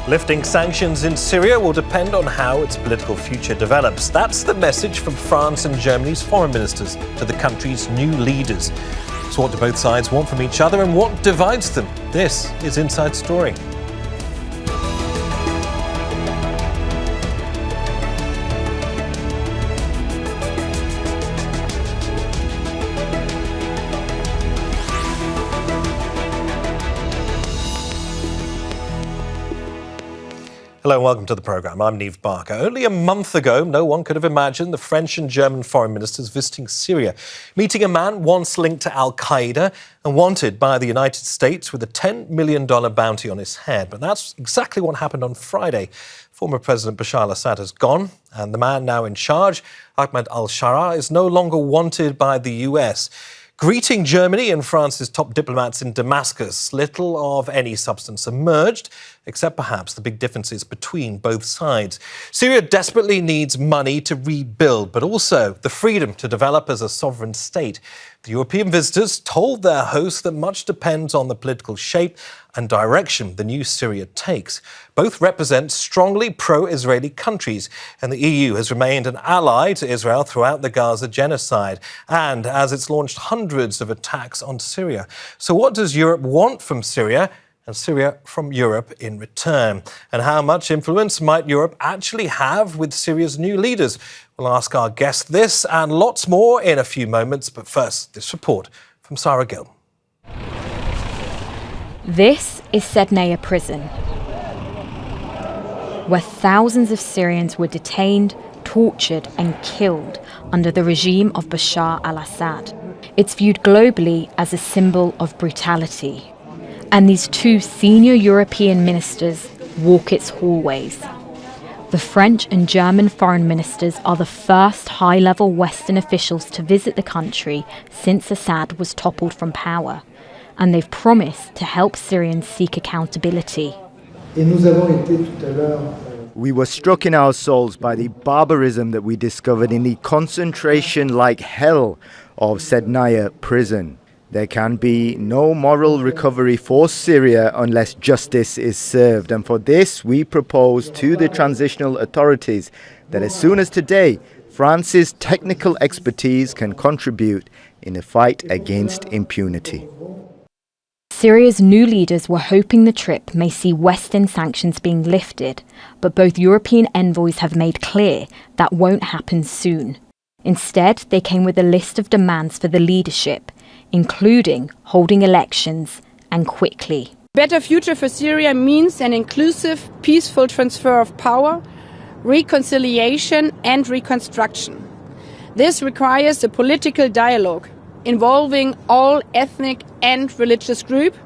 Lifting sanctions in Syria will depend on how its political future develops. That's the message from France and Germany's foreign ministers to the country's new leaders. So what do both sides want from each other and what divides them? This is Inside Story. Hello and welcome to the programme. I'm Neave Barker. Only a month ago, no one could have imagined the French and German foreign ministers visiting Syria, meeting a man once linked to al-Qaeda and wanted by the United States with a $10 million bounty on his head. But that's exactly what happened on Friday. Former President Bashar al-Assad has gone, and the man now in charge, Ahmed al-Sharaa, is no longer wanted by the US. Greeting Germany and France's top diplomats in Damascus, little of any substance emerged, except perhaps the big differences between both sides. Syria desperately needs money to rebuild, but also the freedom to develop as a sovereign state. The European visitors told their hosts that much depends on the political shape and direction the new Syria takes. Both represent strongly pro-Israeli countries, and the EU has remained an ally to Israel throughout the Gaza genocide, and as it's launched hundreds of attacks on Syria. So what does Europe want from Syria, and Syria from Europe in return? And how much influence might Europe actually have with Syria's new leaders? We'll ask our guest this and lots more in a few moments, but first, this report from Sarah Gill. This is Sednaya prison, where thousands of Syrians were detained, tortured and killed under the regime of Bashar al-Assad. It's viewed globally as a symbol of brutality. And these two senior European ministers walk its hallways. The French and German foreign ministers are the first high-level Western officials to visit the country since Assad was toppled from power. And they've promised to help Syrians seek accountability. We were struck in our souls by the barbarism that we discovered in the concentration like hell of Sednaya prison. There can be no moral recovery for Syria unless justice is served. And for this, we propose to the transitional authorities that as soon as today, France's technical expertise can contribute in the fight against impunity. Syria's new leaders were hoping the trip may see Western sanctions being lifted, but both European envoys have made clear that won't happen soon. Instead, they came with a list of demands for the leadership, including holding elections and quickly. Better future for Syria means an inclusive, peaceful transfer of power, reconciliation and reconstruction. This requires a political dialogue involving all ethnic and religious groups,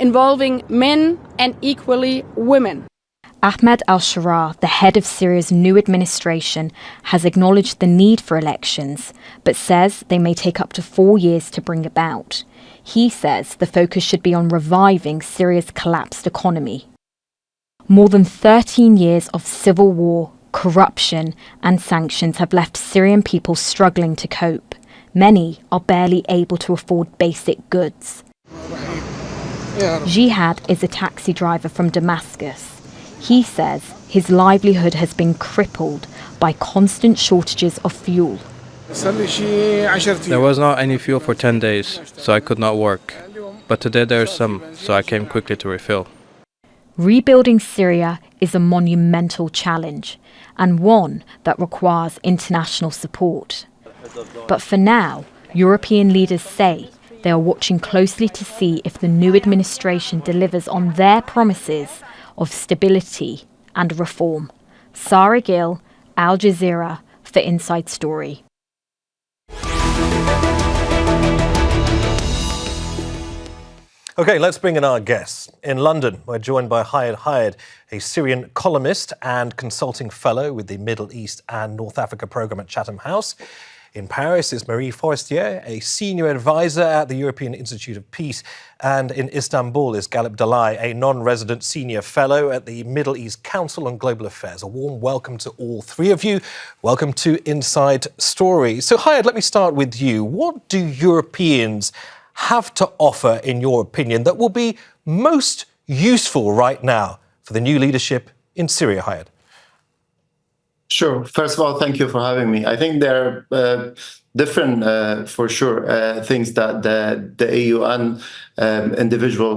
involving men and equally women. Ahmed al-Sharaa, the head of Syria's new administration, has acknowledged the need for elections, but says they may take up to 4 years to bring about. He says the focus should be on reviving Syria's collapsed economy. More than 13 years of civil war, corruption and sanctions have left Syrian people struggling to cope. Many are barely able to afford basic goods. Jihad is a taxi driver from Damascus. He says his livelihood has been crippled by constant shortages of fuel. There was not any fuel for 10 days, so I could not work. But today there's some, so I came quickly to refill. Rebuilding Syria is a monumental challenge, and one that requires international support. But for now, European leaders say they are watching closely to see if the new administration delivers on their promises of stability and reform. Sarah Gill, Al Jazeera, for Inside Story. OK, let's bring in our guests. In London, we're joined by Hayed, a Syrian columnist and consulting fellow with the Middle East and North Africa programme at Chatham House. In Paris is Marie Forestier, a senior advisor at the European Institute of Peace. And in Istanbul is Galip Dalai, a non-resident senior fellow at the Middle East Council on Global Affairs. A warm welcome to all three of you. Welcome to Inside Story. So, Hayed, let me start with you. What do Europeans have to offer, in your opinion, that will be most useful right now for the new leadership in Syria, Hayat? Sure. First of all, thank you for having me. I think there are different, for sure, things that the EU and individual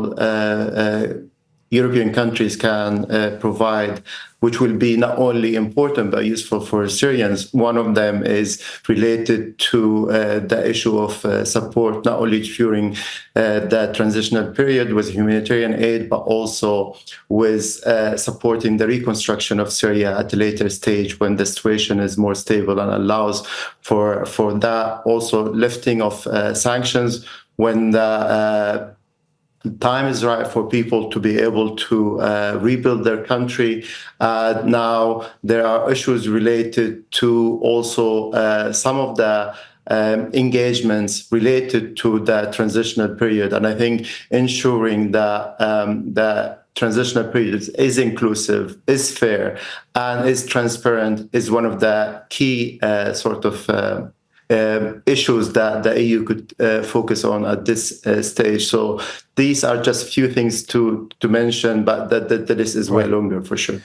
European countries can provide, which will be not only important but useful for Syrians. One of them is related to the issue of support, not only during the transitional period with humanitarian aid, but also with supporting the reconstruction of Syria at a later stage when the situation is more stable and allows for that. Also lifting of sanctions when the time is right for people to be able to rebuild their country. Now, there are issues related to also some of the engagements related to the transitional period. And I think ensuring that the transitional period is inclusive, is fair, and is transparent is one of the key issues that the EU could focus on at this stage. So these are just a few things to mention, but the list is way longer for sure.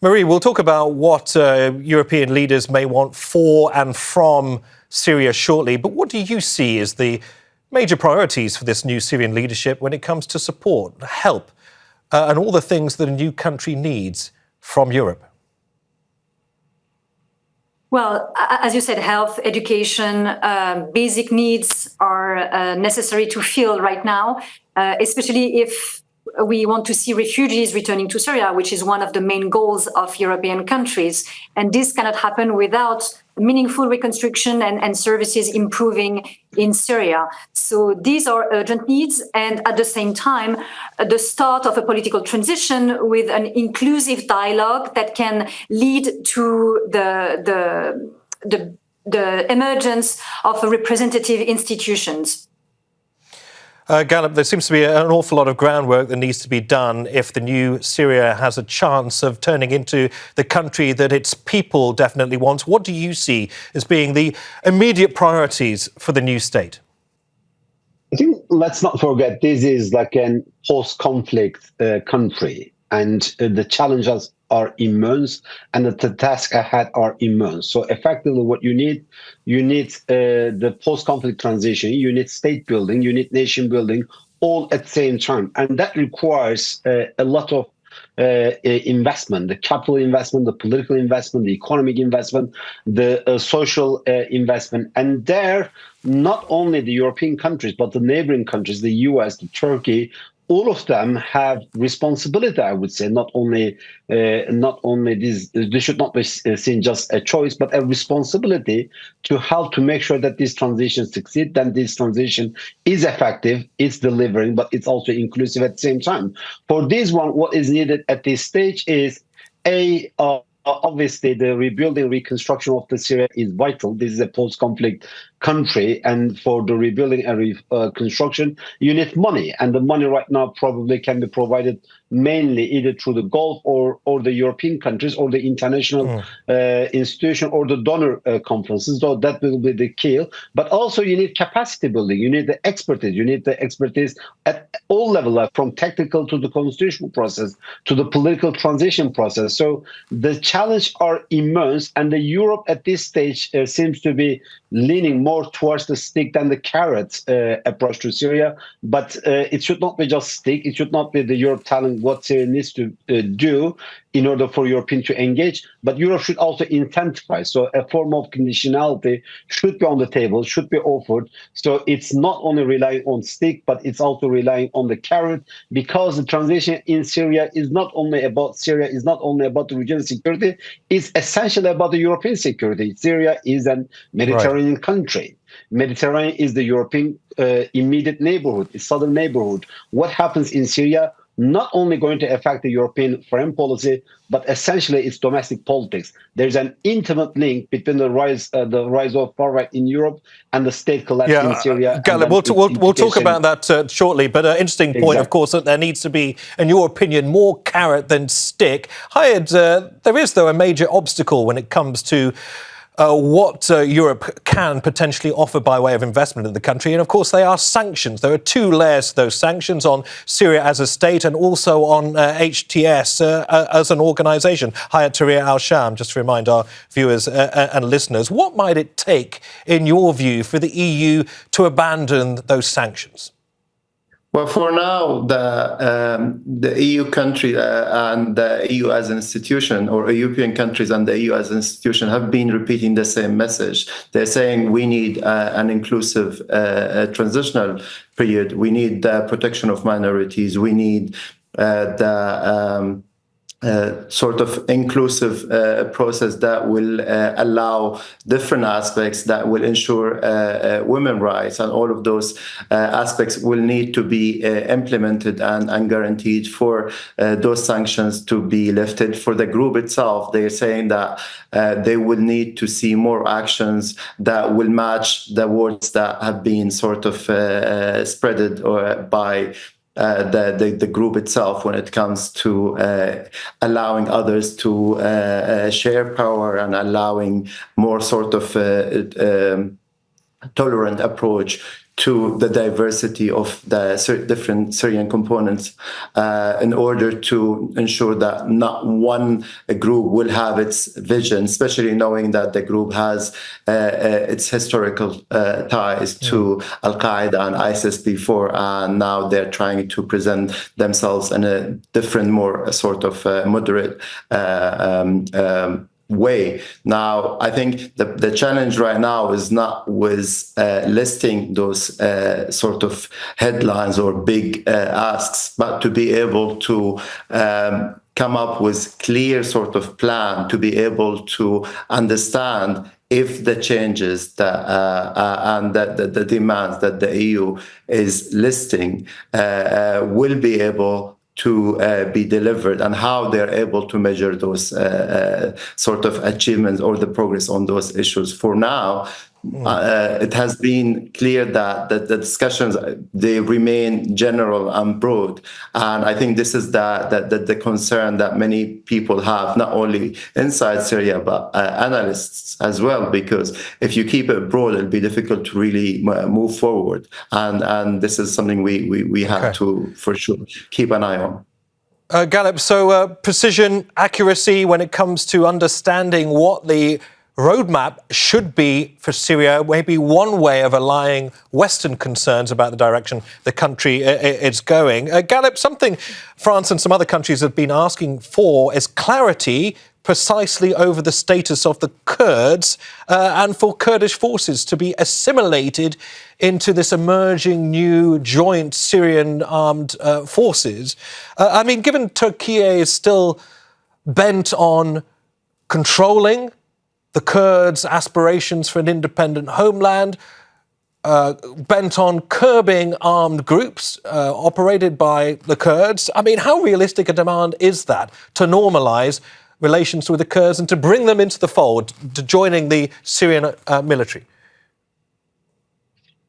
Marie, we'll talk about what European leaders may want for and from Syria shortly, but what do you see as the major priorities for this new Syrian leadership when it comes to support, help, and all the things that a new country needs from Europe? Well, as you said, health, education, basic needs are necessary to fill right now, especially if we want to see refugees returning to Syria, which is one of the main goals of European countries. And this cannot happen without meaningful reconstruction and services improving in Syria. So these are urgent needs, and at the same time, the start of a political transition with an inclusive dialogue that can lead to the emergence of representative institutions. Galip, there seems to be an awful lot of groundwork that needs to be done if the new Syria has a chance of turning into the country that its people definitely want. What do you see as being the immediate priorities for the new state? I think let's not forget this is like a post-conflict country, and the challenges are immense and the tasks ahead are immense. So effectively what you need the post-conflict transition, you need state building, you need nation building, all at the same time. And that requires a lot of investment, the capital investment, the political investment, the economic investment, the social investment. And there, not only the European countries, but the neighboring countries, the US, the Turkey, all of them have responsibility, I would say, not only this should not be seen just a choice, but a responsibility to help to make sure that this transition succeeds, that this transition is effective, it's delivering, but it's also inclusive at the same time. For this one, what is needed at this stage is obviously the rebuilding, reconstruction of the Syria is vital. This is a post-conflict country, and for the rebuilding and reconstruction, you need money, and the money right now probably can be provided mainly either through the Gulf or the European countries or the international institution or the donor conferences. So that will be the key. But also you need capacity building. You need the expertise. You need the expertise at all levels, from technical to the constitutional process to the political transition process. So the challenges are immense, and the Europe at this stage seems to be leaning more towards the stick than the carrot approach to Syria. But it should not be just stick. It should not be the Europe telling what Syria needs to do in order for Europeans to engage. But Europe should also incentivize. So a form of conditionality should be on the table, should be offered. So it's not only relying on stick, but it's also relying on the carrot, because the transition in Syria is not only about Syria, is not only about the regional security, it's essentially about the European security. Syria is a Mediterranean country. Mediterranean is the European immediate neighborhood, the southern neighborhood. What happens in Syria not only going to affect the European foreign policy, but essentially its domestic politics. There's an intimate link between the rise of far right in Europe and the state collapse in Syria. Galip, we'll talk about that shortly. But an interesting point, of course, that there needs to be, in your opinion, more carrot than stick. Hayat, there is, though, a major obstacle when it comes to what Europe can potentially offer by way of investment in the country. And of course, they are sanctions. There are two layers to those sanctions on Syria as a state and also on HTS as an organisation. Hayat Tahrir al-Sham, just to remind our viewers and listeners, what might it take, in your view, for the EU to abandon those sanctions? Well, for now, the EU country and the EU as an institution, or European countries and the EU as an institution, have been repeating the same message. They're saying we need an inclusive transitional period. We need the protection of minorities. We need the sort of inclusive process that will allow different aspects, that will ensure women's rights, and all of those aspects will need to be implemented and guaranteed for those sanctions to be lifted. For the group itself, they're saying that they will need to see more actions that will match the words that have been sort of spreaded by the group itself when it comes to allowing others to share power and allowing more sort of tolerant approach to the diversity of the different Syrian components in order to ensure that not one group will have its vision, especially knowing that the group has its historical ties to Al-Qaeda and ISIS before, and now they're trying to present themselves in a different, more sort of moderate way. Now, I think the challenge right now is not with listing those sort of headlines or big asks, but to be able to come up with clear sort of plan, to be able to understand if the changes that, and the demands that the EU is listing will be able to be delivered, and how they're able to measure those sort of achievements or the progress on those issues. For now, it has been clear that the discussions, they remain general and broad, and I think this is the concern that many people have, not only inside Syria but analysts as well, because if you keep it broad, it'll be difficult to really move forward, and this is something we have to for sure keep an eye on. Galip, so precision, accuracy when it comes to understanding what the roadmap should be for Syria, maybe one way of allaying Western concerns about the direction the country is going. Galip, something France and some other countries have been asking for is clarity precisely over the status of the Kurds and for Kurdish forces to be assimilated into this emerging new joint Syrian armed forces. I mean, given Turkey is still bent on controlling the Kurds' aspirations for an independent homeland, bent on curbing armed groups operated by the Kurds. I mean, how realistic a demand is that to normalise relations with the Kurds and to bring them into the fold, to joining the Syrian military?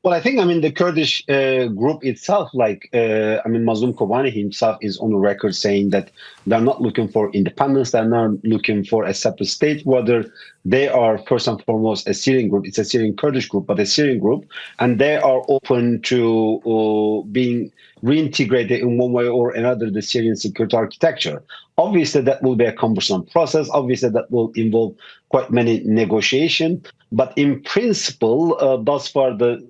Well, I think, the Kurdish group itself, Mazlum Kobani himself is on the record saying that they're not looking for independence, they're not looking for a separate state, whether they are first and foremost a Syrian group. It's a Syrian Kurdish group, but a Syrian group, and they are open to being reintegrated in one way or another the Syrian security architecture. Obviously, that will be a cumbersome process. Obviously, that will involve quite many negotiations. But in principle, thus far, the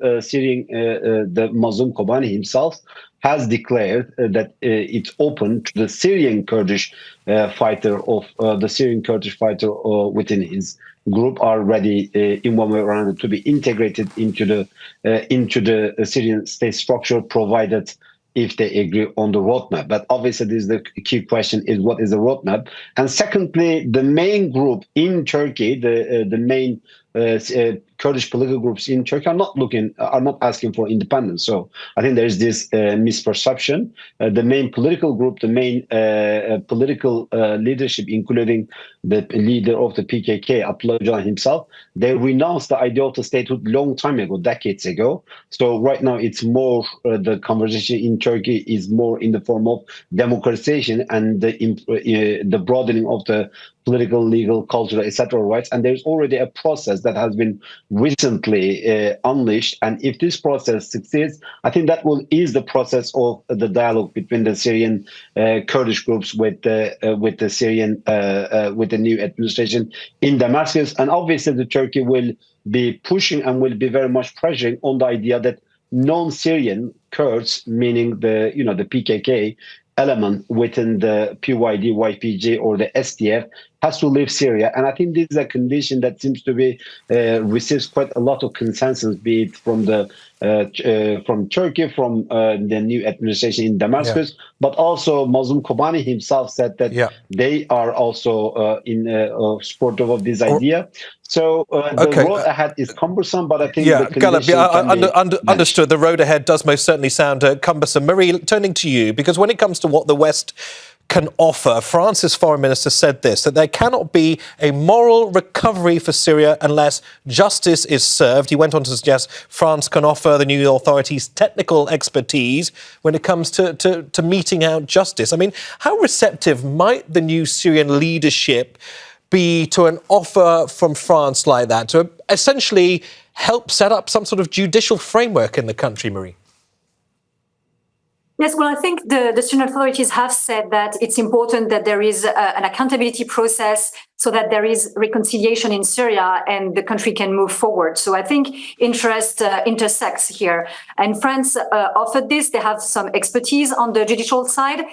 Mazlum Kobani himself has declared that it's open to the Syrian Kurdish fighter within his group are ready in one way or another to be integrated into the Syrian state structure, provided if they agree on the roadmap. But obviously, this is the key question: is what is the roadmap? And secondly, the main group in Turkey, the main Kurdish political groups in Turkey are not asking for independence. So I think there's this misperception. The main political group, the main political leadership, including the leader of the PKK, Abdullah Öcalan himself, they renounced the idea of the statehood long time ago, decades ago. So right now it's more the conversation in Turkey is more in the form of democratization and the broadening of the political, legal, cultural, etc. rights. And there's already a process that has been recently unleashed. And if this process succeeds, I think that will ease the process of the dialogue between the Syrian Kurdish groups with the Syrian with the new administration in Damascus. And obviously, the Turkey will be pushing and will be very much pressuring on the idea that non-Syrian Kurds, meaning the PKK element within the PYD, YPG, or the SDF, has to leave Syria. And I think this is a condition that seems to be receives quite a lot of consensus, be it from Turkey, from the new administration in Damascus, but also Mazlum Kobani himself said that they are also supportive of this idea. So the road ahead is cumbersome, but I think the conditions understood. The road ahead does most certainly sound cumbersome. Marie, turning to you, because when it comes to what the West can offer, France's foreign minister said this, that there cannot be a moral recovery for Syria unless justice is served. He went on to suggest France can offer the new authorities technical expertise when it comes to meting out justice. I mean, how receptive might the new Syrian leadership be to an offer from France like that, to essentially help set up some sort of judicial framework in the country, Marie? Yes, well, I think the Syrian authorities have said that it's important that there is an accountability process so that there is reconciliation in Syria and the country can move forward. So I think interest intersects here. And France offered this. They have some expertise on the judicial side.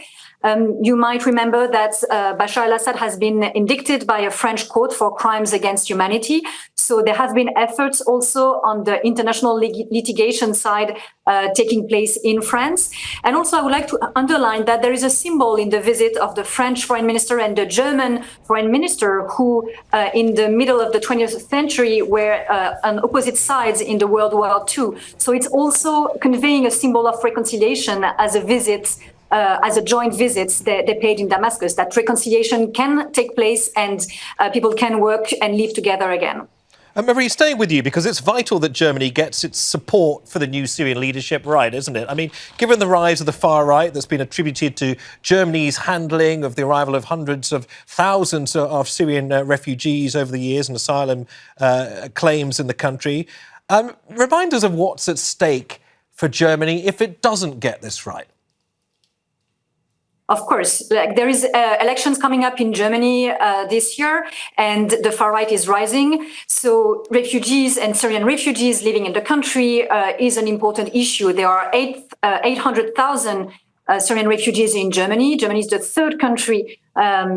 You might remember that Bashar al-Assad has been indicted by a French court for crimes against humanity. So there have been efforts also on the international litigation side taking place in France. And also I would like to underline that there is a symbol in the visit of the French foreign minister and the German foreign minister who in the middle of the 20th century were on opposite sides in the World War II. So it's also conveying a symbol of reconciliation as a visit, as a joint visit they paid in Damascus, that reconciliation can take place and people can work and live together again. Marie, staying with you, because it's vital that Germany gets its support for the new Syrian leadership right, isn't it? I mean, given the rise of the far right that's been attributed to Germany's handling of the arrival of hundreds of thousands of Syrian refugees over the years and asylum claims in the country, remind us of what's at stake for Germany if it doesn't get this right. Of course, there is elections coming up in Germany this year, and the far right is rising. So refugees and Syrian refugees living in the country is an important issue. There are 800,000 Syrian refugees in Germany. Germany is the third country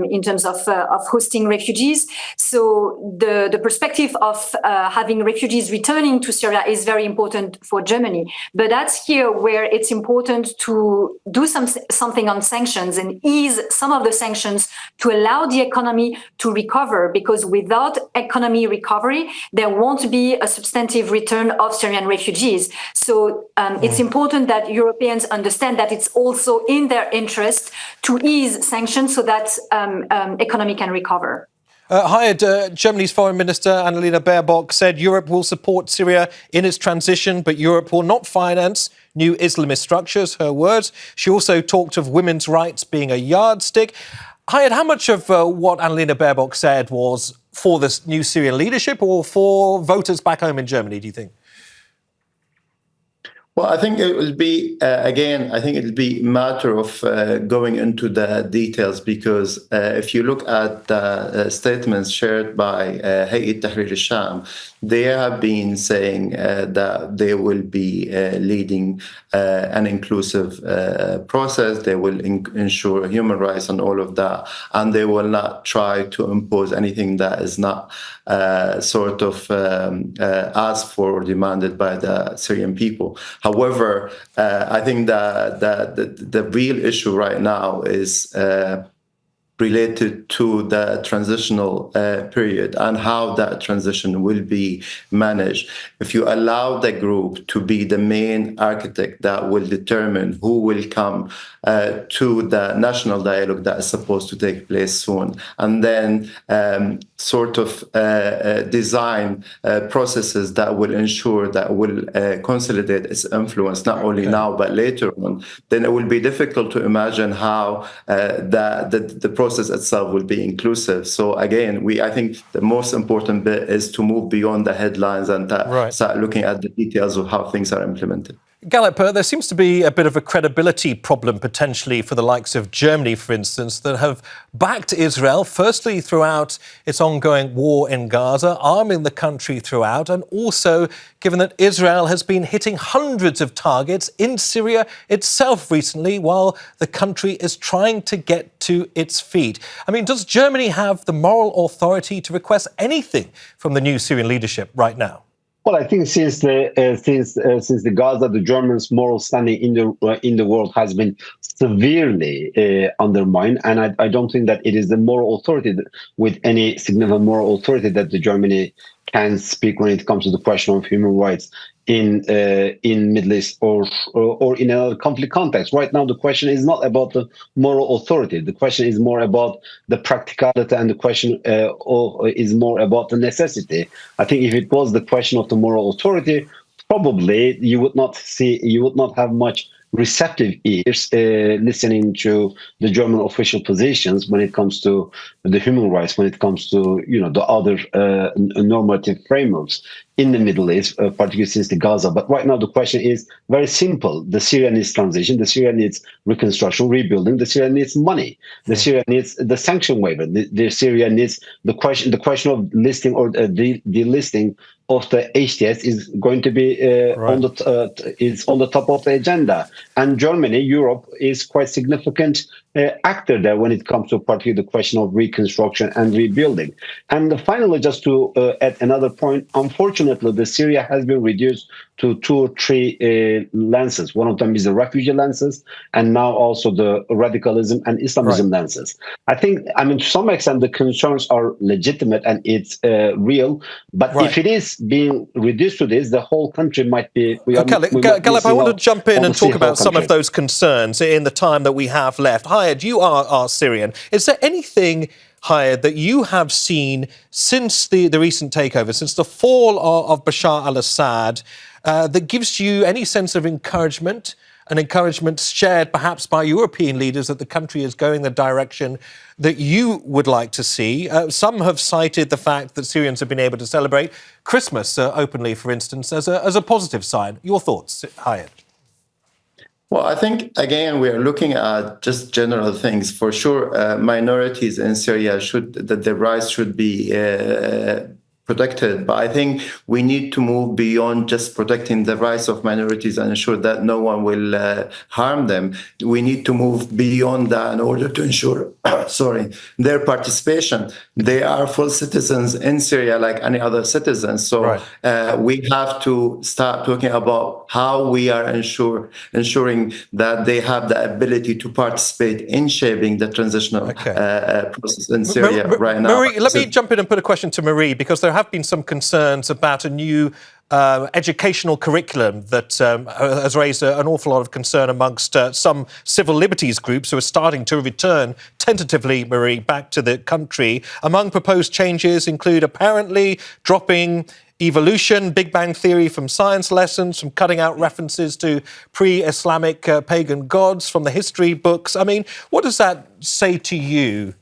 in terms of hosting refugees. So the perspective of having refugees returning to Syria is very important for Germany. But that's here where it's important to do something on sanctions and ease some of the sanctions to allow the economy to recover, because without economy recovery, there won't be a substantive return of Syrian refugees. So it's important that Europeans understand that it's also in their interest to ease sanctions so that economy can recover. Germany's Foreign Minister Annalena Baerbock said Europe will support Syria in its transition, but Europe will not finance new Islamist structures, her words. She also talked of women's rights being a yardstick. Hayat, how much of what Annalena Baerbock said was for this new Syrian leadership or for voters back home in Germany, do you think? Well, I think it will be, again, I think it will be a matter of going into the details, because if you look at the statements shared by Hayat Tahrir al-Sham, they have been saying that they will be leading an inclusive process. They will ensure human rights and all of that, and they will not try to impose anything that is not sort of asked for or demanded by the Syrian people. However, I think that the real issue right now is related to the transitional period and how that transition will be managed. If you allow the group to be the main architect that will determine who will come to the national dialogue that is supposed to take place soon, and then sort of design processes that will ensure that will consolidate its influence, not only now but later on, then it will be difficult to imagine how the process itself will be inclusive. So again, I think the most important bit is to move beyond the headlines and start looking at the details of how things are implemented. Galip, there seems to be a bit of a credibility problem potentially for the likes of Germany, for instance, that have backed Israel, firstly throughout its ongoing war in Gaza, arming the country throughout, and also given that Israel has been hitting hundreds of targets in Syria itself recently while the country is trying to get to its feet. I mean, does Germany have the moral authority to request anything from the new Syrian leadership right now? Well, I think since the Gaza, the Germans' moral standing in the world has been severely undermined, and I don't think that it is the moral authority with any significant moral authority that the Germany can speak when it comes to the question of human rights in Middle East or in a conflict context. Right now, the question is not about the moral authority. The question is more about the practicality, and the question is more about the necessity. I think if it was the question of the moral authority, probably you would not have much receptive ears listening to the German official positions when it comes to the human rights, when it comes to the other normative frameworks in the Middle East, particularly since the Gaza. But right now the question is very simple. The Syria needs transition. The Syria needs reconstruction, rebuilding. The Syria needs money. The Syria needs the sanction waiver. The Syria needs the question of listing or delisting of the HTS is going to be on the top of the agenda. And Germany, Europe, is quite significant actor there when it comes to particularly the question of reconstruction and rebuilding. And finally, just to add another point, unfortunately, the Syria has been reduced to 2 or 3 lenses. One of them is the refugee lenses, and now also the radicalism and Islamism lenses. I mean, to some extent, the concerns are legitimate and it's real. But if it is being reduced to this, the whole country might be... Galip, I want to jump in and talk about some of those concerns in the time that we have left. Hayed, you are Syrian. Is there anything, Hayed, that you have seen since the recent takeover, since the fall of Bashar al-Assad, that gives you any sense of encouragement, an encouragement shared perhaps by European leaders that the country is going the direction that you would like to see? Some have cited the fact that Syrians have been able to celebrate Christmas openly, for instance, as a positive sign. Your thoughts, Hayed? Well, I think, again, we are looking at just general things. For sure, minorities in Syria that their rights should be protected. But I think we need to move beyond just protecting the rights of minorities and ensure that no one will harm them. We need to move beyond that in order to ensure, their participation. They are full citizens in Syria like any other citizens. So we have to start talking about how we are ensuring that they have the ability to participate in shaping the transitional process in Syria right now. Marie, let me jump in and put a question to Marie, because there have been some concerns about a new educational curriculum that has raised an awful lot of concern amongst some civil liberties groups who are starting to return tentatively, Marie, back to the country. Among proposed changes include apparently dropping evolution, Big Bang Theory from science lessons, from cutting out references to pre-Islamic pagan gods from the history books. I mean, what does that say to you?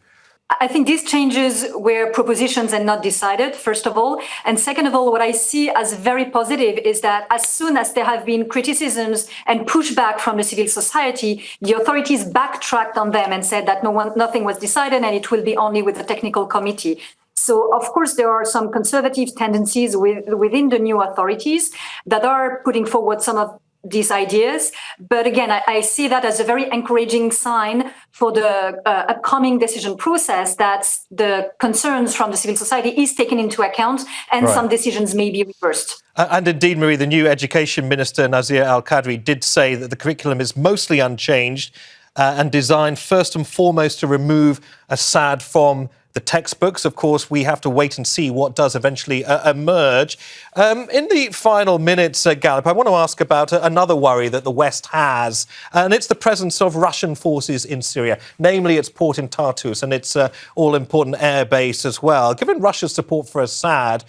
I think these changes were propositions and not decided, first of all. And second of all, what I see as very positive is that as soon as there have been criticisms and pushback from the civil society, the authorities backtracked on them and said that nothing was decided and it will be only with the technical committee. So, of course, there are some conservative tendencies within the new authorities that are putting forward some of these ideas. But again, I see that as a very encouraging sign for the upcoming decision process, that the concerns from the civil society is taken into account and some decisions may be reversed. And indeed, Marie, the new Education Minister, Nazir Al-Qadri, did say that the curriculum is mostly unchanged. and designed first and foremost to remove Assad from the textbooks. Of course, we have to wait and see what does eventually emerge. In the final minutes, Galip, I want to ask about another worry that the West has, and it's the presence of Russian forces in Syria, namely its port in Tartus and its all-important air base as well. Given Russia's support for Assad,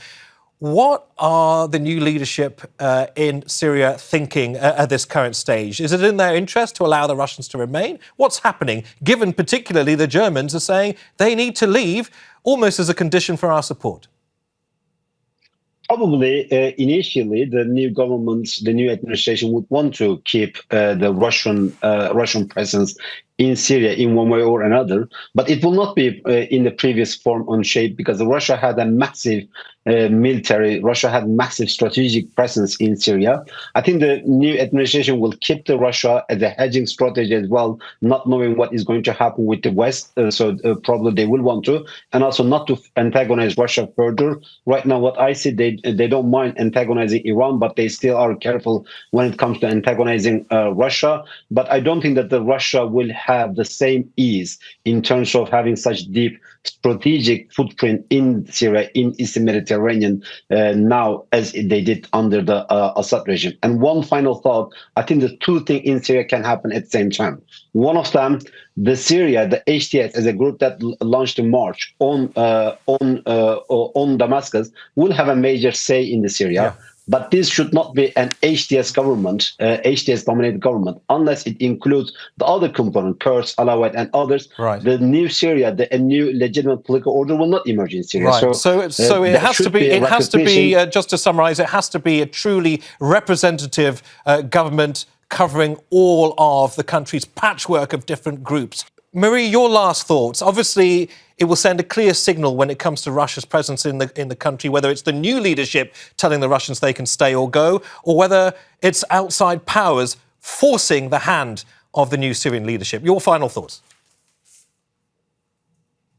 what are the new leadership in Syria thinking at this current stage? Is it in their interest to allow the Russians to remain? What's happening, given particularly the Germans are saying they need to leave almost as a condition for our support? Probably initially the new government, the new administration would want to keep the Russian presence in Syria in one way or another, but it will not be in the previous form and shape, because Russia had a massive Russia had massive strategic presence in Syria. I think the new administration will keep the Russia as a hedging strategy as well, not knowing what is going to happen with the West. So probably they will want to, and also not to antagonize Russia further. Right now, what I see, they don't mind antagonizing Iran, but they still are careful when it comes to antagonizing Russia. But I don't think that the Russia will have the same ease in terms of having such deep strategic footprint in Syria, in Eastern Mediterranean now as they did under the Assad regime. And one final thought, I think the two things in Syria can happen at the same time. One of them, the HTS as a group that launched a march on Damascus, will have a major say in the Syria. Yeah. But this should not be an HTS government, HTS-dominated government, unless it includes the other component, Kurds, Alawite, and others. Right. The new Syria, a new legitimate political order will not emerge in Syria. Right. So it has to be. It has to be. Just to summarise, it has to be a truly representative government covering all of the country's patchwork of different groups. Marie, your last thoughts. Obviously, it will send a clear signal when it comes to Russia's presence in the country, whether it's the new leadership telling the Russians they can stay or go, or whether it's outside powers forcing the hand of the new Syrian leadership. Your final thoughts.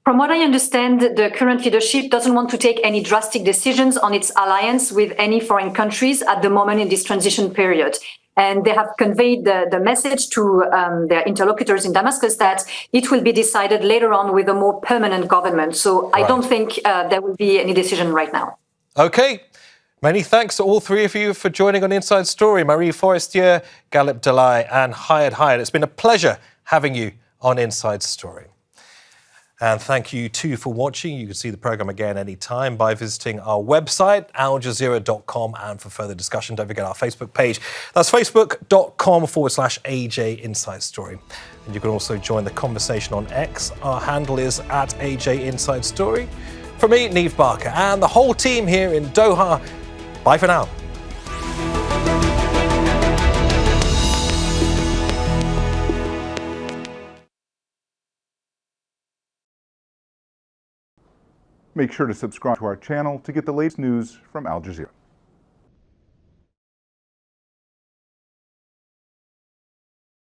From what I understand, the current leadership doesn't want to take any drastic decisions on its alliance with any foreign countries at the moment in this transition period. And they have conveyed the message to their interlocutors in Damascus that it will be decided later on with a more permanent government. So I don't think there will be any decision right now. OK. Many thanks to all three of you for joining on Inside Story. Marie Forestier, Galip Dalai and Hayat Hayat. It's been a pleasure having you on Inside Story. And thank you too for watching. You can see the programme again anytime by visiting our website, aljazeera.com. And for further discussion, don't forget our Facebook page. That's facebook.com/AJ Inside Story. And you can also join the conversation on X. Our handle is @AJ Inside Story. From me, Neave Barker, and the whole team here in Doha, bye for now. Make sure to subscribe to our channel to get the latest news from Al Jazeera.